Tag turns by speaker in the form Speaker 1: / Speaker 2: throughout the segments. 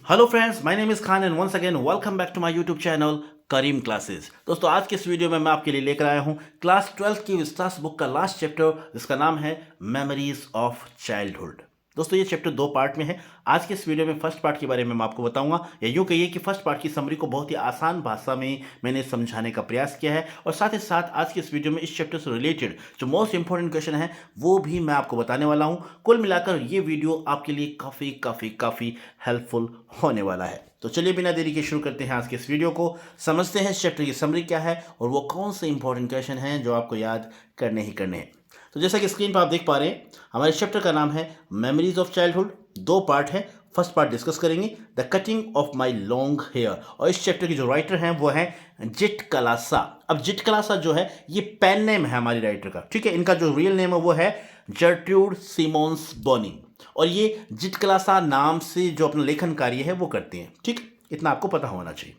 Speaker 1: Hello friends, my name is Khan and once again welcome back to my YouTube channel Karim classes. दोस्तों, आज के इस video में मैं आपके लिए लेकर आया हूं क्लास 12 की विस्तास बुक का लास्ट चैप्टर, जिसका नाम है मेमोरीज ऑफ चाइल्डहुड। दोस्तों, ये चैप्टर दो पार्ट में है। आज के इस वीडियो में फर्स्ट पार्ट के बारे में मैं आपको बताऊंगा, या यूं कहिए कि फर्स्ट पार्ट की समरी को बहुत ही आसान भाषा में मैंने समझाने का प्रयास किया है, और साथ ही साथ आज के इस वीडियो में इस चैप्टर से रिलेटेड जो मोस्ट इंपॉर्टेंट क्वेश्चन है वो भी मैं आपको बताने वाला हूं। कुल मिलाकर ये वीडियो आपके लिए काफ़ी काफ़ी काफ़ी हेल्पफुल होने वाला है। तो चलिए बिना देरी के शुरू करते हैं आज के इस वीडियो को। समझते हैं इस चैप्टर की समरी क्या है और वो कौन से इंपॉर्टेंट क्वेश्चन हैं जो आपको याद करने ही करने हैं। तो जैसा कि स्क्रीन पर आप देख पा रहे हैं, हमारे चैप्टर का नाम है मेमोरीज ऑफ चाइल्डहुड। दो पार्ट है। फर्स्ट पार्ट डिस्कस करेंगे the cutting of my long hair, और इस चैप्टर के जो राइटर हैं वो हैं जिट कलासा। अब जिट कलासा जो है ये पेन नेम है हमारी राइटर का, ठीक है। इनका जो रियल नेम है वो है जर्ट्रूड सिमोन्स बोनी, और ये जिट कलासा नाम से जो अपना लेखन कार्य है वो करते हैं, ठीक। इतना आपको पता होना चाहिए।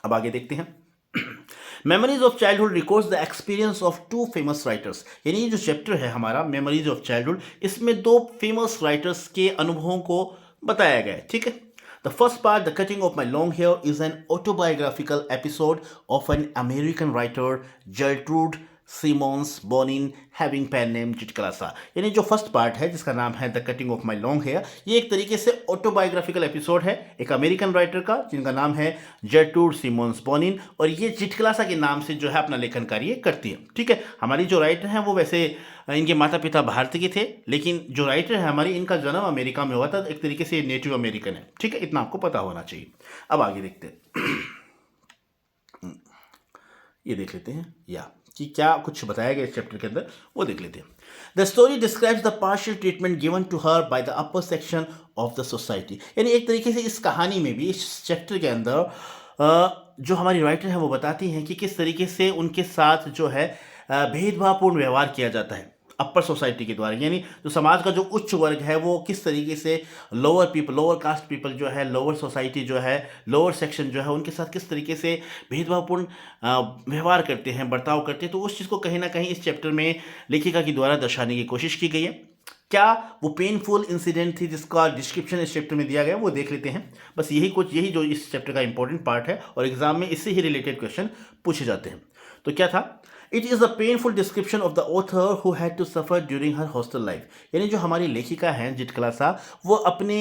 Speaker 1: अब आगे देखते हैं। Memories of childhood records the experience of two famous writers, यानी ये जो चैप्टर है हमारा मेमोरीज ऑफ चाइल्डहुड, इसमें दो फेमस राइटर्स के अनुभवों को बताया गया है, ठीक है। The first part, the cutting of my long hair, is an autobiographical episode of an American writer Gertrude Simmons Bonnin having pen name Zit Kala Sa. यानी जो फर्स्ट पार्ट है जिसका नाम है the cutting of my long hair, ये एक तरीके से ऑटोबायोग्राफिकल एपिसोड है एक अमेरिकन राइटर का जिनका नाम है जर्ट्रूड सिमोन्स बोनिन, और ये जिट कलासा के नाम से जो है अपना लेखन कार्य करती है, ठीक है। हमारी जो राइटर हैं वो वैसे इनके माता पिता भारतीय के थे, लेकिन जो राइटर है हमारी, इनका जन्म अमेरिका में हुआ था। एक तरीके से नेटिव अमेरिकन है, ठीक है। इतना आपको पता होना चाहिए। अब आगे देखते हैं। ये देख लेते हैं या कि क्या कुछ बताया गया इस चैप्टर के अंदर, वो देख लेते हैं। The story describes the partial treatment given to her by the upper section of the society. यानी एक तरीके से इस कहानी में भी, इस चैप्टर के अंदर जो हमारी राइटर है वो बताती हैं कि किस तरीके से उनके साथ जो है भेदभावपूर्ण व्यवहार किया जाता है अपर सोसाइटी के द्वारा। यानी जो समाज का जो उच्च वर्ग है वो किस तरीके से lower people, lower caste people जो है, लोअर सोसाइटी जो है, लोअर सेक्शन जो है, उनके साथ किस तरीके से भेदभावपूर्ण व्यवहार करते हैं, बर्ताव करते हैं। तो उस चीज़ को कहीं ना कहीं इस चैप्टर में लेखिका के द्वारा दर्शाने की कोशिश की गई है। क्या वो पेनफुल इंसिडेंट थी जिसका डिस्क्रिप्शन इस चैप्टर में दिया गया, वो देख लेते हैं। बस यही जो इस चैप्टर का इंपॉर्टेंट पार्ट है, और एग्जाम में इससे ही रिलेटेड क्वेश्चन पूछे जाते हैं। तो क्या था? It is the painful description of the author who had to suffer during her hostel life. यानी जो हमारी लेखिका हैं जिट कलासा, वो अपने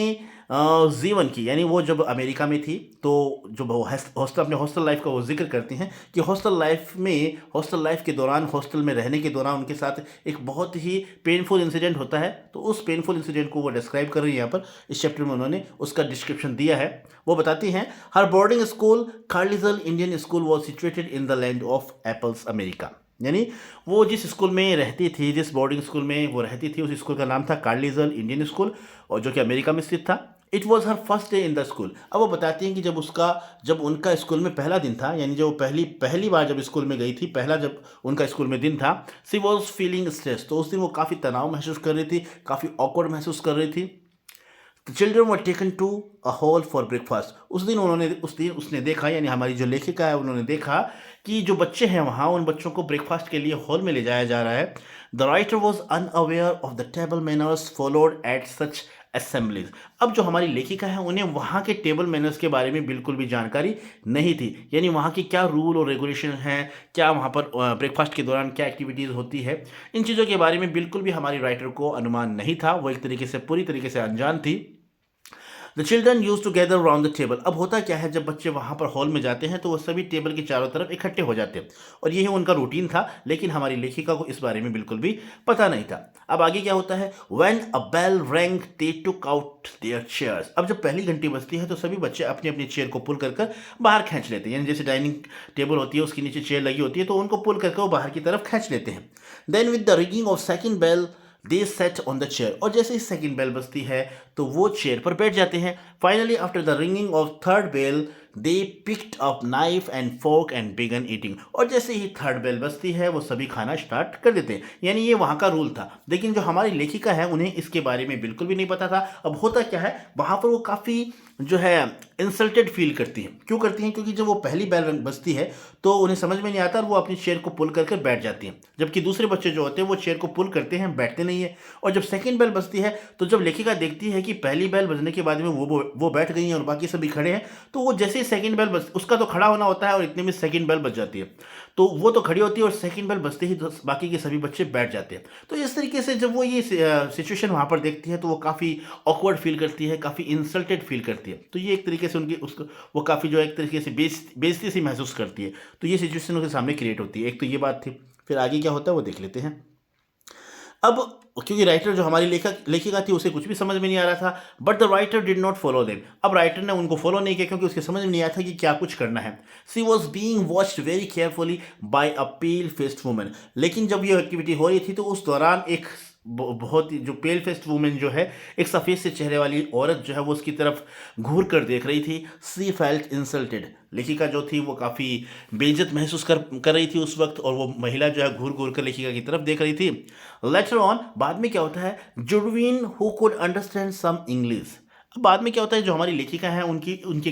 Speaker 1: जीवन की, यानी वो जब अमेरिका में थी तो जब वो अपने हॉस्टल लाइफ का वो जिक्र करती हैं कि हॉस्टल लाइफ के दौरान, हॉस्टल में रहने के दौरान उनके साथ एक बहुत ही पेनफुल इंसिडेंट होता है। तो उस पेनफुल इंसिडेंट को वो डिस्क्राइब कर रही है। यहाँ पर इस चैप्टर में उन्होंने उसका डिस्क्रिप्शन दिया है। वो बताती हैं, हर boarding school Carlisle Indian school was situated in the land of apples America. यानी वो जिस स्कूल में रहती थी, जिस बोर्डिंग स्कूल में वो रहती थी, उस स्कूल का नाम था कार्लिजल इंडियन स्कूल, और जो कि अमेरिका में स्थित था। It was her first day in the school. अब वो बताती हैं कि जब उनका स्कूल में पहला दिन था, यानी जो पहली बार जब स्कूल में गई थी, पहला जब उनका स्कूल में दिन था, सी वॉज फीलिंग स्ट्रेस। तो उस दिन वो काफ़ी तनाव महसूस कर रही थी, काफ़ी ऑकवर्ड महसूस कर रही थी। The children were taken to a hall for breakfast. उस दिन उसने देखा, यानी हमारी जो लेखिका है उन्होंने देखा कि जो बच्चे हैं वहाँ, उन बच्चों को ब्रेकफास्ट के लिए हॉल में ले जाया जा रहा है। The writer was unaware of the table manners followed at such assemblies. अब जो हमारी लेखिका है उन्हें वहाँ के टेबल मैनर्स के बारे में बिल्कुल भी जानकारी नहीं थी। यानी वहाँ की क्या रूल और रेगुलेशन हैं, क्या वहाँ पर ब्रेकफास्ट के दौरान क्या एक्टिविटीज़ होती है, इन चीज़ों के बारे में बिल्कुल भी हमारी राइटर को अनुमान नहीं था। वो एक तरीके से पूरी तरीके से अनजान थी। The children use to gather round the table. अब होता क्या है, जब बच्चे वहाँ पर हॉल में जाते हैं तो वो सभी टेबल के चारों तरफ इकट्ठे हो जाते हैं, और यही उनका रूटीन था। लेकिन हमारी लेखिका को इस बारे में बिल्कुल भी पता नहीं था। अब आगे क्या होता है, when a bell rang they took out their chairs. अब जब पहली घंटी बजती है तो सभी बच्चे अपनी अपनी चेयर को पुल कर बाहर खींच लेते हैं। यानी जैसे डाइनिंग टेबल होती है, उसके नीचे चेयर लगी होती है, तो उनको पुल करके वो बाहर की तरफ खींच लेते हैं। Then with the ringing of second bell they sat on the chair. और जैसे ही सेकंड बेल बजती है तो वो चेयर पर बैठ जाते हैं। Finally after the ringing of third bell they picked up knife and fork and began eating. और जैसे ही थर्ड बेल बजती है वो सभी खाना स्टार्ट कर देते हैं, यानी ये वहाँ का रूल था। लेकिन जो हमारी लेखिका है उन्हें इसके बारे में बिल्कुल भी नहीं पता था। अब होता क्या है, वहाँ पर वो काफ़ी जो है इंसल्टेड फील करती हैं। क्यों करती हैं? क्योंकि जब वो पहली बेल बजती है तो उन्हें समझ में नहीं आता और वो अपनी चेयर को पुल करके बैठ जाती हैं, जबकि दूसरे बच्चे जो होते हैं वो चेयर को पुल करते हैं, बैठते नहीं है। और जब सेकंड बेल बजती है तो जब लेखिका देखती है कि पहली बेल बजने के बाद में वो बैठ गई हैं और बाकी सभी खड़े हैं, तो वो जैसे ही सेकंड बेल बज, उसका तो खड़ा होना होता है और इतने में सेकंड बेल बज जाती है, तो वो तो खड़ी होती है और सेकंड बेल बजते ही बाकी के सभी बच्चे बैठ जाते हैं। तो इस तरीके से जब वो ये सिचुएशन वहाँ पर देखती है तो वो काफ़ी ऑकवर्ड फील करती है, काफ़ी इंसल्टेड फील करती है। तो ये एक तरीके से उनकी उसको वो काफ़ी जो है एक तरीके से बेइज्जती सी महसूस करती है। तो ये सिचुएशन उनके सामने क्रिएट होती है। एक तो ये बात थी। फिर आगे क्या होता है वो देख लेते हैं। अब क्योंकि राइटर जो हमारी लेखिका थी उसे कुछ भी समझ में नहीं आ रहा था, but the writer did not follow them. अब राइटर ने उनको फॉलो नहीं किया क्योंकि उसके समझ में नहीं आया था कि क्या कुछ करना है। She was being watched very carefully by a pale faced woman. लेकिन जब ये एक्टिविटी हो रही थी तो उस दौरान एक बहुत ही जो पेल फेस्ड वुमेन जो है, एक सफ़ेद से चेहरे वाली औरत जो है वो उसकी तरफ घूर कर देख रही थी। She felt insulted. लेखिका जो थी वो काफ़ी बेइज्जत महसूस कर रही थी उस वक्त, और वो महिला जो है घूर घूर कर लेखिका की तरफ देख रही थी। लेटर ऑन, बाद में क्या होता है, Judewin who could understand some English. अब बाद में क्या होता है, जो हमारी लेखिका है उनकी उनकी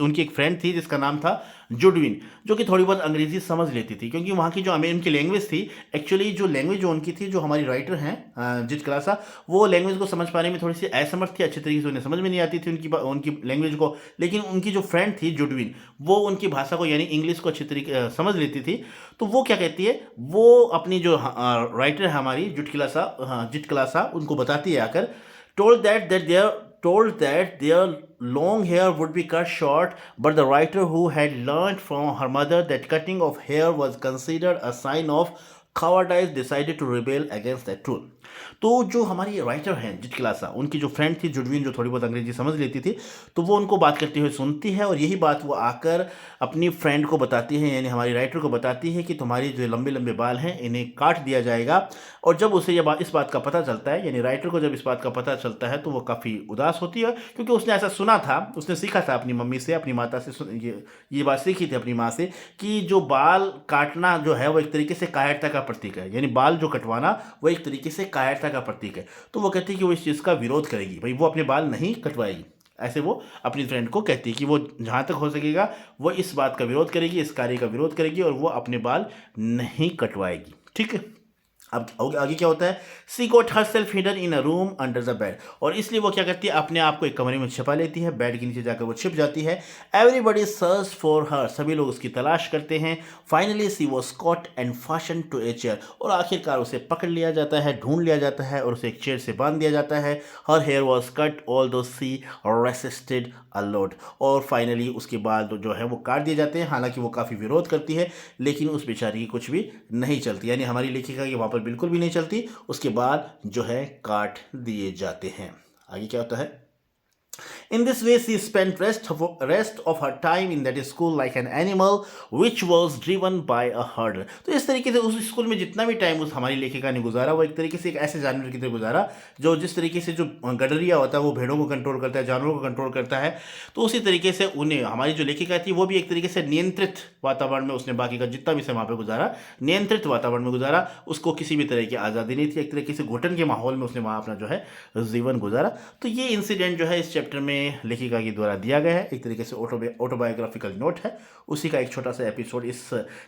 Speaker 1: उनकी एक फ्रेंड थी जिसका नाम था जुडविन, जो कि थोड़ी बहुत अंग्रेजी समझ लेती थी, क्योंकि वहाँ की जो उनकी लैंग्वेज थी, एक्चुअली जो लैंग्वेज जो उनकी थी, जो हमारी राइटर हैं जित क्लासा, वो लैंग्वेज को समझ पाने में थोड़ी सी असमर्थ थी, अच्छे तरीके से उन्हें समझ में नहीं आती थी उनकी लैंग्वेज को। लेकिन उनकी जो फ्रेंड थी जुडविन, वो उनकी भाषा को यानी इंग्लिश को अच्छी तरीके समझ लेती थी। तो वो क्या कहती है, वो अपनी जो राइटर है हमारी जित क्लासा उनको बताती है आकर, told that their long hair would be cut short, but the writer who had learned from her mother that cutting of hair was considered a sign of cowardice decided to rebel against that rule. तो जो हमारी writer हैं जित क्लासा, उनकी जो friend थी जुडविन, जो थोड़ी बहुत अंग्रेजी समझ लेती थी, तो वो उनको बात करते हुए सुनती है और यही बात वो आकर अपनी फ्रेंड को बताती है, यानी हमारी राइटर को बताती है कि तुम्हारी जो लंबे लंबे बाल हैं इन्हें काट दिया जाएगा। और जब उसे इस बात का पता चलता है, यानी राइटर को जब इस बात का पता चलता है, तो वो काफ़ी उदास होती है, क्योंकि उसने ऐसा सुना था, उसने सीखा था अपनी मम्मी से, अपनी माता से, ये बात सीखी थी अपनी माँ से कि जो बाल काटना जो है वो एक तरीके से कायरता का प्रतीक है, यानी बाल जो कटवाना वो एक तरीके से कायरता का प्रतीक है। तो वो कहती है कि वो इस चीज़ का विरोध करेगी, भाई वो अपने बाल नहीं कटवाएगी। ऐसे वो अपनी फ्रेंड को कहती है कि वो जहाँ तक हो सकेगा वो इस बात का विरोध करेगी, इस कार्य का विरोध करेगी और वो अपने बाल नहीं कटवाएगी। ठीक है। अब आगे क्या होता है, she got herself hidden in a room under the bed. और इसलिए वो क्या करती है, अपने आप को एक कमरे में छिपा लेती है, बेड के नीचे जाकर वो छिप जाती है। एवरीबडी सर्च फॉर हर, सभी लोग उसकी तलाश करते हैं। Finally she was caught and fastened to a chair, और आखिरकार उसे पकड़ लिया जाता है, ढूंढ लिया जाता है और उसे एक चेयर से बांध दिया जाता है। Her hair was cut although she resisted a lot, और फाइनली उसके बाद जो है वो काट दिए जाते हैं। हालांकि वो काफ़ी विरोध करती है, लेकिन उस बेचारी की कुछ भी नहीं चलती, यानी हमारी लेखिका की वहाँ पर बिल्कुल भी नहीं चलती। उसके बाद जो है काट दिए जाते हैं। आगे क्या होता है, In this way, she spent rest of her time in that school like an animal which was driven by a herder. तो इस तरीके से उस स्कूल में जितना भी टाइम उस हमारी लेखिका ने गुजारा, वो एक तरीके से एक ऐसे जानवर की तरह गुजारा जो जिस तरीके से जो गडरिया होता है वो भेड़ों को कंट्रोल करता है, जानवरों को कंट्रोल करता है। तो उसी तरीके से उन्हें हमारी जो लेखिका थी वो भी एक तरीके से नियंत्रित वातावरण में उसने बाकी का जितना भी समय वहाँ पर गुजारा, नियंत्रित वातावरण में गुजारा। उसको किसी भी तरह की आज़ादी नहीं थी, एक तरीके से घुटन के माहौल में उसने वहाँ अपना जो है जीवन गुजारा। तो ये इंसिडेंट जो है इस चैप्टर में लेखिका के द्वारा दिया गया है, एक तरीके से ऑटोबायोग्राफिकल नोट है, उसी का एक छोटा सा एपिसोड इस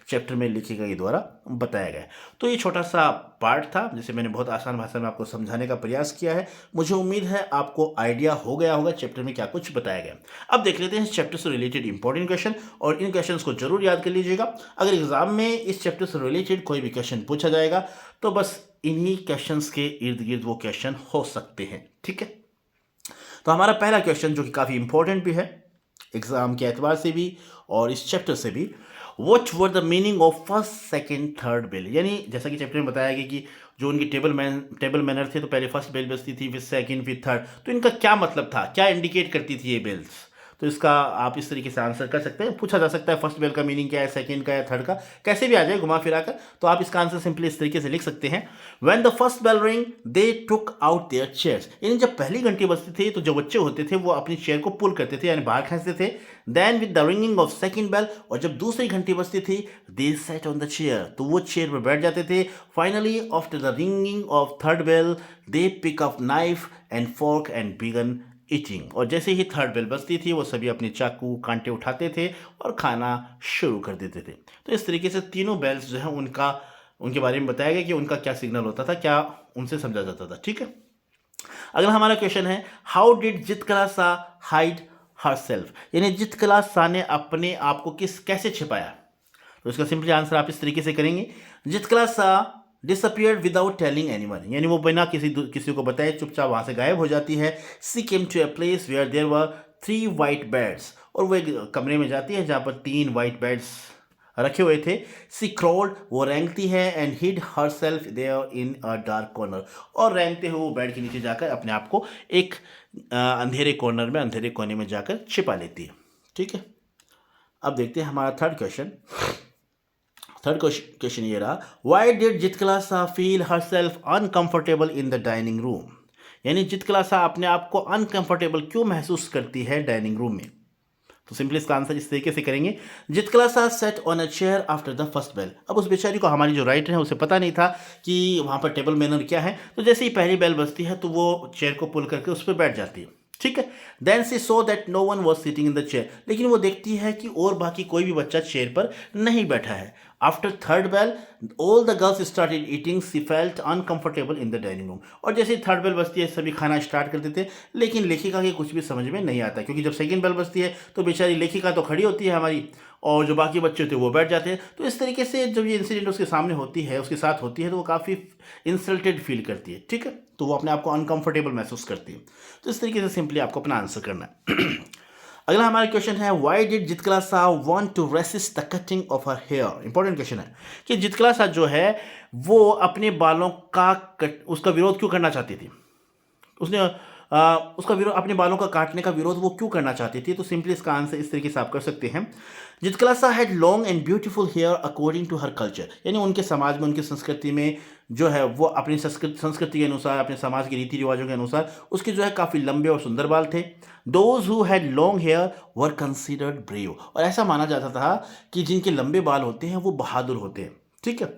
Speaker 1: चैप्टर में लेखिका के द्वारा बताया गया है। तो ये छोटा सा पार्ट था जिसे मैंने बहुत आसान भाषा में आपको समझाने का प्रयास किया है। मुझे उम्मीद है आपको आइडिया हो गया होगा चैप्टर में क्या कुछ बताया गया। अब देख लेते हैं इस चैप्टर से रिलेटेड इंपॉर्टेंट क्वेश्चन, और इन क्वेश्चंस को जरूर याद कर लीजिएगा। अगर एग्जाम में इस चैप्टर से रिलेटेड कोई भी क्वेश्चन पूछा जाएगा तो बस इन्हीं क्वेश्चंस के इर्द गिर्द वो क्वेश्चन हो सकते हैं। ठीक है, तो हमारा पहला क्वेश्चन जो कि काफ़ी इंपॉर्टेंट भी है एग्जाम के एतबार से भी और इस चैप्टर से भी, what were the meaning of first second third bell. यानी जैसा कि चैप्टर में बताया गया कि जो उनकी टेबल मैनर थे, तो पहले फर्स्ट बेल बजती थी, फिर सेकंड, फिर थर्ड, तो इनका क्या मतलब था, क्या इंडिकेट करती थी ये बेल्स। तो इसका आप इस तरीके से आंसर कर सकते हैं। पूछा जा सकता है फर्स्ट बेल का मीनिंग क्या है, सेकंड का या थर्ड का, कैसे भी आ जाए घुमा फिरा कर, तो आप इसका आंसर सिंपली इस तरीके से लिख सकते हैं, when the first bell ring they took out their chairs. यानी जब पहली घंटी बजती थी तो जो बच्चे होते थे वो अपनी चेयर को पुल करते थे, यानी बाहर खींचते थे। Then with the ringing of second bell, और जब दूसरी घंटी बजती थी, they sat on the chair, तो वो चेयर पर बैठ जाते थे। Finally after the ringing of third bell they pick up knife and fork and began eating, और जैसे ही थर्ड बेल बजती थी वो सभी अपने चाकू कांटे उठाते थे और खाना शुरू कर देते थे। तो इस तरीके से तीनों बेल्स जो है उनके बारे में बताया गया कि उनका क्या सिग्नल होता था, क्या उनसे समझा जाता था। ठीक है, अगला हमारा क्वेश्चन है, हाउ डिड जितकला सा हाइड हरसेल्फ, यानी जितकला सा ने अपने आप को कैसे छिपाया। तो इसका सिंपली आंसर आप इस तरीके से करेंगे, जितकला सा डिसअपियर्ड विदाउट टेलिंग एनीवन, यानी वो बिना किसी को बताए चुपचाप वहां से गायब हो जाती है। She came to a place where there were 3 white beds, और वो एक कमरे में जाती है जहां पर 3 वाइट बेड्स रखे हुए थे। सी क्रोल्ड, वो रेंगती है, and hid herself there in a dark corner, और रेंगते हुए वो बेड के नीचे जाकर अपने आप को एक अंधेरे कॉर्नर में, अंधेरे कोने में जाकर छिपा लेती है। ठीक है, अब देखते हैं हमारा थर्ड क्वेश्चन। थर्ड क्वेश्चन ये रहा, व्हाई डिड जितकला सा feel herself uncomfortable in the dining room, यानी जितकला सा अपने आप को अनकंफर्टेबल क्यों महसूस करती है डाइनिंग रूम में। तो सिंपली इसका आंसर इस तरीके से करेंगे, Zitkala Sa sat on a chair after the first bell. अब उस बेचारी को, हमारी जो राइटर है, उसे पता नहीं था कि वहाँ पर टेबल मैनर क्या है, तो जैसे ही पहली बेल बजती है तो वो चेयर को पुल करके उस पर बैठ जाती है। ठीक है, then she saw that no one was sitting in the chair, लेकिन वो देखती है कि और बाकी कोई भी बच्चा चेयर पर नहीं बैठा है। After third bell all the girls started eating, she felt uncomfortable in the dining room, और जैसे ही थर्ड बेल बजती है सभी खाना स्टार्ट कर देते हैं, लेकिन लेखिका के कुछ भी समझ में नहीं आता, क्योंकि जब सेकंड बेल बजती है तो बेचारी लेखिका तो खड़ी होती है हमारी, और जो बाकी बच्चे होते हैं वो बैठ जाते हैं। तो इस तरीके से जब ये इंसिडेंट उसके सामने होती है, उसके साथ होती है, तो वो काफ़ी इंसल्टेड फील करती है। ठीक है, तो वो अपने आप को अनकंफर्टेबल महसूस करती है। तो इस तरीके से सिंपली आपको अपना आंसर करना है। अगला हमारा क्वेश्चन है, why did Zitkala Sa want to resist the cutting of her hair. Important question है कि जितकला सा जो है वो अपने बालों का उसका विरोध क्यों करना चाहती थी, उसने उसका विरोध, अपने बालों का काटने का विरोध वो क्यों करना चाहती थी। तो सिंपली इसका आंसर इस तरीके से आप कर सकते हैं, Zitkala Sa had long and beautiful hair according to her culture, यानी उनके समाज में, उनकी संस्कृति में जो है वो अपनी संस्कृति के अनुसार, अपने समाज के रीति रिवाजों के अनुसार उसके जो है काफ़ी लंबे और सुंदर बाल थे। Those who had long hair were considered brave, और ऐसा माना जाता था कि जिनके लंबे बाल होते हैं वो बहादुर होते हैं। ठीक है,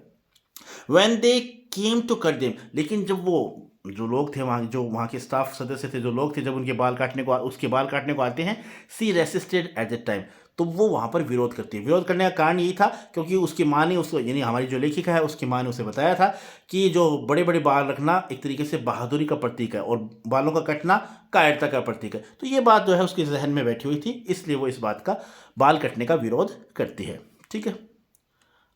Speaker 1: when they came to cut them, लेकिन जब वो जो लोग थे वहाँ, जो वहाँ के स्टाफ सदस्य थे, जो लोग थे, जब उनके बाल काटने को, उसके बाल काटने को आते हैं, सी रेसिस्टेड एट द टाइम, तो वो वहाँ पर विरोध करती है। विरोध करने का कारण यही था क्योंकि उसकी माँ ने उसको, यानी हमारी जो लेखिका है, उसकी माँ ने उसे बताया था कि जो बड़े बड़े बाल रखना एक तरीके से बहादुरी का प्रतीक है और बालों का कटना कायरता का प्रतीक है। तो ये बात जो है उसके जहन में बैठी हुई थी, इसलिए वो इस बात का, बाल कटने का विरोध करती है। ठीक है,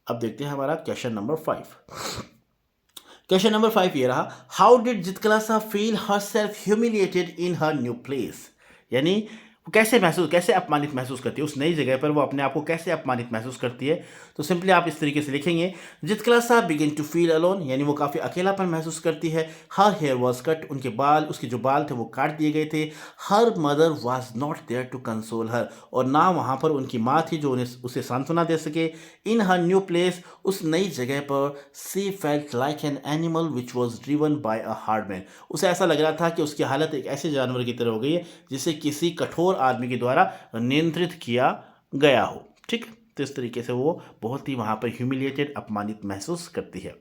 Speaker 1: अब देखते हैं हमारा क्वेश्चन नंबर 5। क्वेश्चन नंबर 5 ये रहा, हाउ डिड जितकला सा फील हर सेल्फ ह्यूमिलिएटेड इन हर न्यू प्लेस, यानी वो कैसे अपमानित महसूस करती है, उस नई जगह पर वो अपने आप को कैसे अपमानित महसूस करती है। तो सिंपली आप इस तरीके से लिखेंगे, जितकला सा बिगिन टू फील अलोन, यानी वो काफ़ी अकेलापन महसूस करती है। हर हेयर वॉज कट, उनके बाल, उसके जो बाल थे वो काट दिए गए थे। Her mother was not there to console her, और ना वहाँ पर उनकी माँ थी जो उसे सांत्वना दे सके। इन हर न्यू प्लेस, उस नई जगह पर, सी felt like an animal which was driven by a hard man, उसे ऐसा लग रहा था कि उसकी हालत एक ऐसे जानवर की तरह हो गई है जिसे किसी कठोर आदमी के द्वारा नियंत्रित किया गया हो। ठीक, तो इस तरीके से वो बहुत ही वहां पर ह्यूमिलिएटेड, अपमानित महसूस करती है।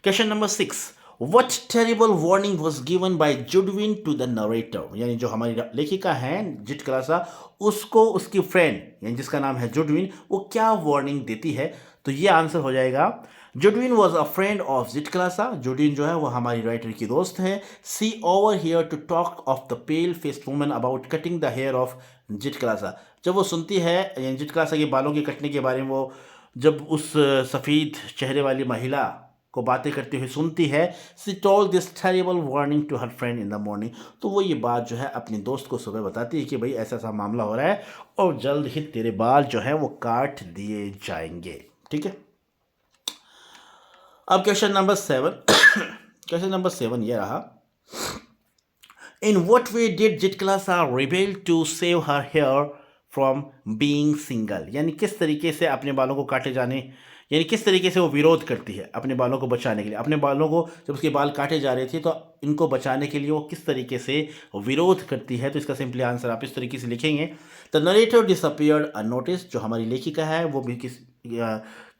Speaker 1: Question number 6, what terrible warning was given by Judewin to the narrator, यानी जो हमारी लेखिका है जितकला सा, उसको उसकी फ्रेंड, यानी जिसका नाम है जुडविन, वो क्या वार्निंग देती है। तो ये आंसर हो जाएगा, जुडविन was a friend of Zitkala सा, जुडविन जो है वो हमारी राइटर की दोस्त है। She over hear to talk of the pale faced woman about cutting the hair of Zitkala Sa, जब वो सुनती है, यानी जितकला सा के बालों के कटने के बारे में, वो जब उस सफ़ेद चेहरे वाली महिला को बातें करते हुए सुनती है, she told this terrible warning to her friend in the morning, तो वो ये बात जो है अपनी दोस्त को सुबह बताती है कि भाई ऐसा ऐसा मामला हो रहा है और जल्द ही तेरे बाल जो है वो काट दिए जाएंगे। ठीक है, अब क्वेश्चन नंबर 7 क्वेश्चन नंबर 7 ये रहा, In what way did Jitkalasa rebel to save her hair from being single? यानी किस तरीके से अपने बालों को काटे जाने, यानी किस तरीके से वो विरोध करती है अपने बालों को बचाने के लिए। अपने बालों को जब उसके बाल काटे जा रहे थे तो इनको बचाने के लिए वो किस तरीके से विरोध करती है। तो इसका सिंपली आंसर आप इस तरीके से लिखेंगे, द नरेटर डिसअपियर्ड अननोटिस्ड। जो हमारी लेखिका है वो भी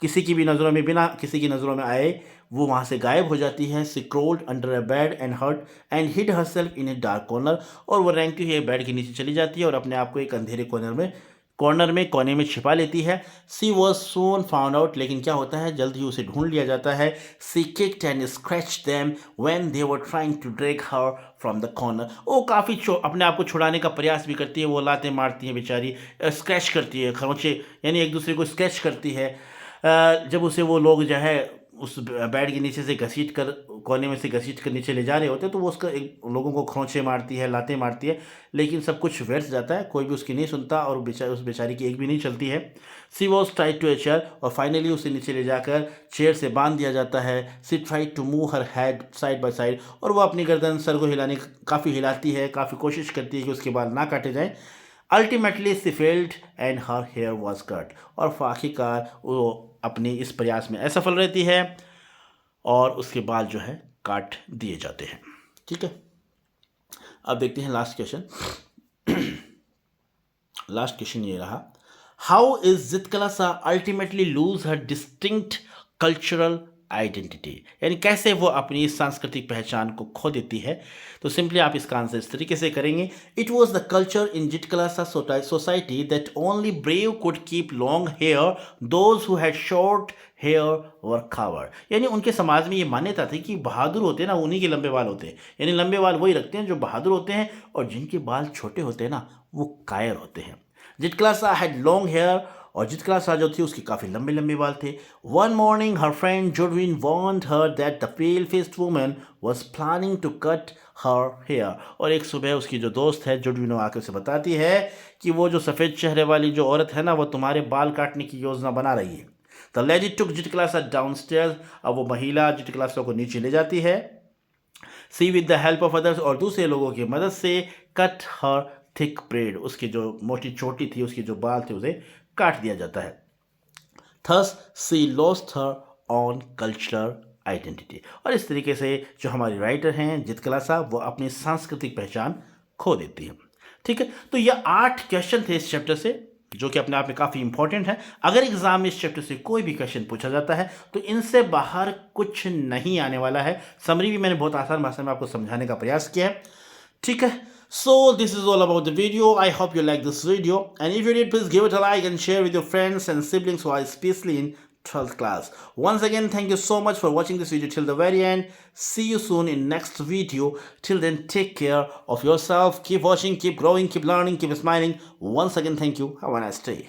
Speaker 1: किसी की भी नज़रों में, बिना किसी की नज़रों में आए वो वहाँ से गायब हो जाती है। She crawled under a bed and hurt and hid herself in a dark corner. और वो रेंगती हुई बेड के नीचे चली जाती है और अपने आप को एक अंधेरे कोने में छिपा लेती है। She was sown found out, लेकिन क्या होता है, जल्द ही उसे ढूंढ लिया जाता है। She kicked and scratch them when they were trying to drag her from the corner. वो काफ़ी अपने आप को छुड़ाने का प्रयास भी करती है, वो लाते मारती है बेचारी, स्क्रैच करती है, खरोंचे यानी एक दूसरे को स्क्रैच करती है। जब उसे वो लोग जो है उस बेड के नीचे से घसीट कर, कोने में से घसीट कर नीचे ले जा रहे होते हैं, तो वो उसका एक लोगों को खरोंचे मारती है, लाते मारती है, लेकिन सब कुछ व्यर्थ जाता है, कोई भी उसकी नहीं सुनता और उस बेचारी की एक भी नहीं चलती है। She was tied to a chair, और फाइनली उसे नीचे ले जाकर चेयर से बांध दिया जाता है। She tried to move her head side by side, और वो अपनी गर्दन सर को हिलाने काफ़ी हिलाती है, काफ़ी कोशिश करती है कि उसके बाल ना काटे जाएँ। Ultimately she failed and her hair was cut, और आखिरकार वो अपने इस प्रयास में असफल रहती है और उसके बाल जो है काट दिए जाते हैं। ठीक है, अब देखते हैं लास्ट क्वेश्चन। लास्ट क्वेश्चन ये रहा, how is Zitkala-Sa ultimately lose her distinct cultural identity, यानी कैसे वो अपनी सांस्कृतिक पहचान को खो देती है। तो सिंपली आप इसका आंसर इस तरीके से करेंगे, it was the culture in Zitkala-Sa society that only brave could keep long hair, those who had short hair were coward. यानी उनके समाज में ये मान्यता थी कि बहादुर होते हैं ना, उन्हीं के लंबे बाल होते हैं, यानी लंबे बाल वही रखते हैं जो बहादुर होते हैं, और जिनके बाल छोटे होते हैं ना वो कायर होते हैं। जितकलासा हैड लॉन्ग हेयर, और जितकलासा जो थी उसके काफ़ी लंबे लंबे बाल थे। One morning her friend Judewin warned her that the pale faced woman was planning to cut her hair. और एक सुबह उसकी जो दोस्त है जोडविन आकर उसे बताती है कि वो जो सफ़ेद चेहरे वाली जो औरत है ना, वो तुम्हारे बाल काटने की योजना बना रही है। The lady took Zitkala-Sa downstairs, अब वो महिला जितकलासा को नीचे ले जाती है। She with the help of others, और दूसरे लोगों की मदद से कट हर थिक ब्रेड, उसकी जो मोटी चोटी थी, उसके जो बाल थे, उसे काट दिया जाता है। Thus she lost her own cultural identity, और इस तरीके से जो हमारी राइटर हैं जितकलासा, वो अपनी सांस्कृतिक पहचान खो देती है। ठीक है, तो ये 8 क्वेश्चन थे इस चैप्टर से, जो कि अपने आप में काफ़ी इंपॉर्टेंट है। अगर एग्जाम में इस चैप्टर से कोई भी क्वेश्चन पूछा जाता है तो इनसे बाहर कुछ नहीं आने वाला है। समरी भी मैंने बहुत आसान भाषा में आपको समझाने का प्रयास किया है। ठीक है, so this is all about the video. I hope you like this video, and if you did, please give it a like and share with your friends and siblings who are especially in 12th class. Once again, thank you so much for watching this video till the very end. See you soon in next video. Till then, take care of yourself. Keep watching, keep growing, keep learning, keep smiling. Once again, thank you. Have a nice day.